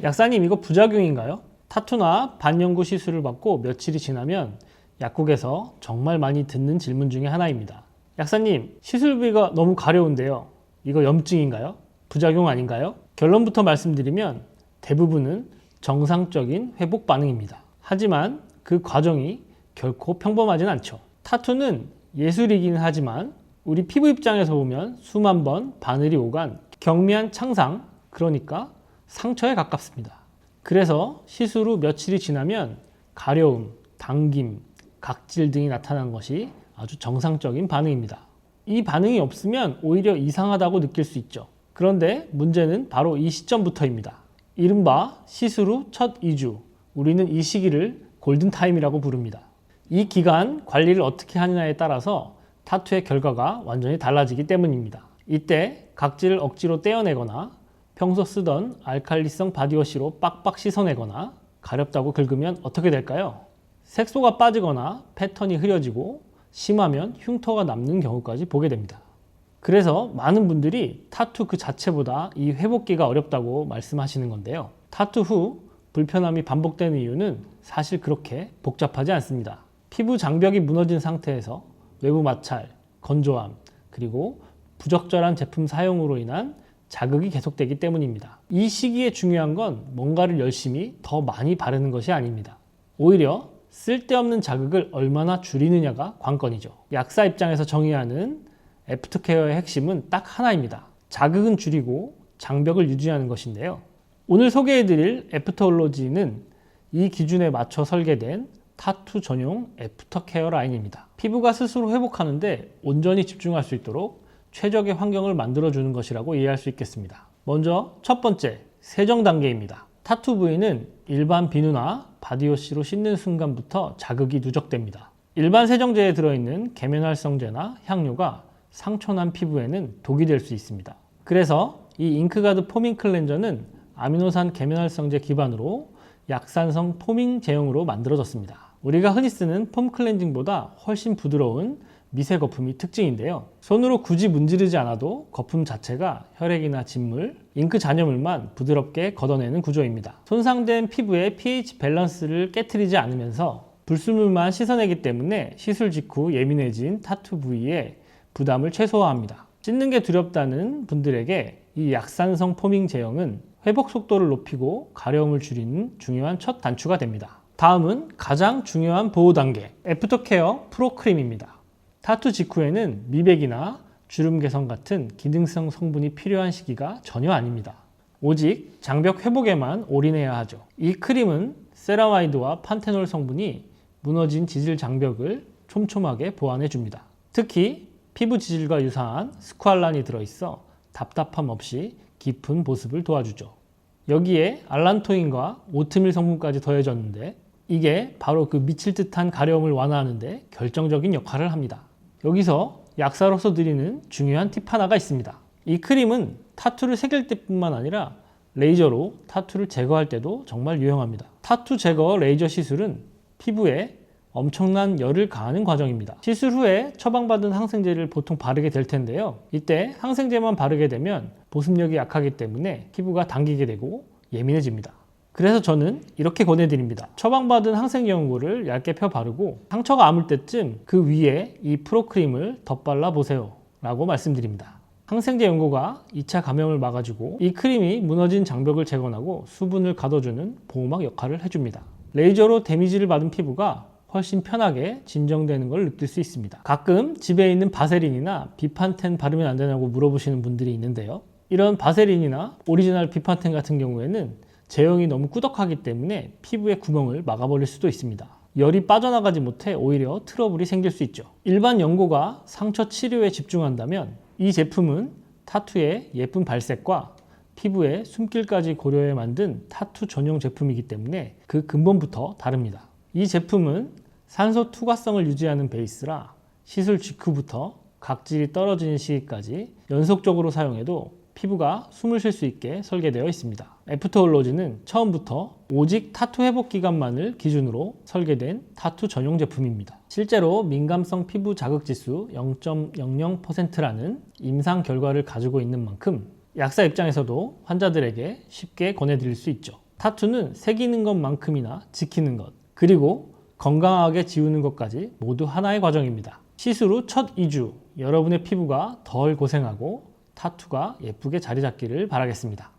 약사님, 이거 부작용인가요? 타투나 반영구 시술을 받고 며칠이 지나면 약국에서 정말 많이 듣는 질문 중에 하나입니다. 약사님, 시술비가 너무 가려운데요. 이거 염증인가요? 부작용 아닌가요? 결론부터 말씀드리면 대부분은 정상적인 회복 반응입니다. 하지만 그 과정이 결코 평범하진 않죠. 타투는 예술이긴 하지만 우리 피부 입장에서 보면 수만 번 바늘이 오간 경미한 창상, 그러니까 상처에 가깝습니다. 그래서 시술 후 며칠이 지나면 가려움, 당김, 각질 등이 나타나는 것이 아주 정상적인 반응입니다. 이 반응이 없으면 오히려 이상하다고 느낄 수 있죠. 그런데 문제는 바로 이 시점부터입니다. 이른바 시술 후 첫 2주, 우리는 이 시기를 골든타임이라고 부릅니다. 이 기간 관리를 어떻게 하느냐에 따라서 타투의 결과가 완전히 달라지기 때문입니다. 이때 각질을 억지로 떼어내거나 평소 쓰던 알칼리성 바디워시로 빡빡 씻어내거나 가렵다고 긁으면 어떻게 될까요? 색소가 빠지거나 패턴이 흐려지고 심하면 흉터가 남는 경우까지 보게 됩니다. 그래서 많은 분들이 타투 그 자체보다 이 회복기가 어렵다고 말씀하시는 건데요. 타투 후 불편함이 반복되는 이유는 사실 그렇게 복잡하지 않습니다. 피부 장벽이 무너진 상태에서 외부 마찰, 건조함, 그리고 부적절한 제품 사용으로 인한 자극이 계속되기 때문입니다. 이 시기에 중요한 건 뭔가를 열심히 더 많이 바르는 것이 아닙니다. 오히려 쓸데없는 자극을 얼마나 줄이느냐가 관건이죠. 약사 입장에서 정의하는 애프터케어의 핵심은 딱 하나입니다. 자극은 줄이고 장벽을 유지하는 것인데요. 오늘 소개해드릴 애프터올로지는 이 기준에 맞춰 설계된 타투 전용 애프터케어 라인입니다. 피부가 스스로 회복하는데 온전히 집중할 수 있도록 최적의 환경을 만들어주는 것이라고 이해할 수 있겠습니다. 먼저 첫 번째, 세정 단계입니다. 타투 부위는 일반 비누나 바디워시로 씻는 순간부터 자극이 누적됩니다. 일반 세정제에 들어있는 계면활성제나 향료가 상처난 피부에는 독이 될 수 있습니다. 그래서 이 잉크가드 포밍 클렌저는 아미노산 계면활성제 기반으로 약산성 포밍 제형으로 만들어졌습니다. 우리가 흔히 쓰는 폼 클렌징보다 훨씬 부드러운 미세 거품이 특징인데요. 손으로 굳이 문지르지 않아도 거품 자체가 혈액이나 진물, 잉크 잔여물만 부드럽게 걷어내는 구조입니다. 손상된 피부의 pH 밸런스를 깨트리지 않으면서 불순물만 씻어내기 때문에 시술 직후 예민해진 타투 부위에 부담을 최소화합니다. 씻는 게 두렵다는 분들에게 이 약산성 포밍 제형은 회복 속도를 높이고 가려움을 줄이는 중요한 첫 단추가 됩니다. 다음은 가장 중요한 보호 단계, 애프터케어 프로크림입니다. 타투 직후에는 미백이나 주름 개선 같은 기능성 성분이 필요한 시기가 전혀 아닙니다. 오직 장벽 회복에만 올인해야 하죠. 이 크림은 세라마이드와 판테놀 성분이 무너진 지질 장벽을 촘촘하게 보완해 줍니다. 특히 피부 지질과 유사한 스쿠알란이 들어있어 답답함 없이 깊은 보습을 도와주죠. 여기에 알란토인과 오트밀 성분까지 더해졌는데 이게 바로 그 미칠 듯한 가려움을 완화하는 데 결정적인 역할을 합니다. 여기서 약사로서 드리는 중요한 팁 하나가 있습니다. 이 크림은 타투를 새길 때뿐만 아니라 레이저로 타투를 제거할 때도 정말 유용합니다. 타투 제거 레이저 시술은 피부에 엄청난 열을 가하는 과정입니다. 시술 후에 처방받은 항생제를 보통 바르게 될 텐데요. 이때 항생제만 바르게 되면 보습력이 약하기 때문에 피부가 당기게 되고 예민해집니다. 그래서 저는 이렇게 권해드립니다. 처방받은 항생제 연고를 얇게 펴 바르고 상처가 아물 때쯤 그 위에 이 프로크림을 덧발라 보세요 라고 말씀드립니다. 항생제 연고가 2차 감염을 막아주고 이 크림이 무너진 장벽을 재건하고 수분을 가둬주는 보호막 역할을 해줍니다. 레이저로 데미지를 받은 피부가 훨씬 편하게 진정되는 걸 느낄 수 있습니다. 가끔 집에 있는 바세린이나 비판텐 바르면 안 되냐고 물어보시는 분들이 있는데요. 이런 바세린이나 오리지널 비판텐 같은 경우에는 제형이 너무 꾸덕하기 때문에 피부의 구멍을 막아버릴 수도 있습니다. 열이 빠져나가지 못해 오히려 트러블이 생길 수 있죠. 일반 연고가 상처 치료에 집중한다면 이 제품은 타투의 예쁜 발색과 피부의 숨길까지 고려해 만든 타투 전용 제품이기 때문에 그 근본부터 다릅니다. 이 제품은 산소 투과성을 유지하는 베이스라 시술 직후부터 각질이 떨어지는 시기까지 연속적으로 사용해도 피부가 숨을 쉴 수 있게 설계되어 있습니다. 애프터올로지는 처음부터 오직 타투 회복 기간만을 기준으로 설계된 타투 전용 제품입니다. 실제로 민감성 피부 자극 지수 0.00%라는 임상 결과를 가지고 있는 만큼 약사 입장에서도 환자들에게 쉽게 권해드릴 수 있죠. 타투는 새기는 것만큼이나 지키는 것, 그리고 건강하게 지우는 것까지 모두 하나의 과정입니다. 시술 후 첫 2주, 여러분의 피부가 덜 고생하고 타투가 예쁘게 자리 잡기를 바라겠습니다.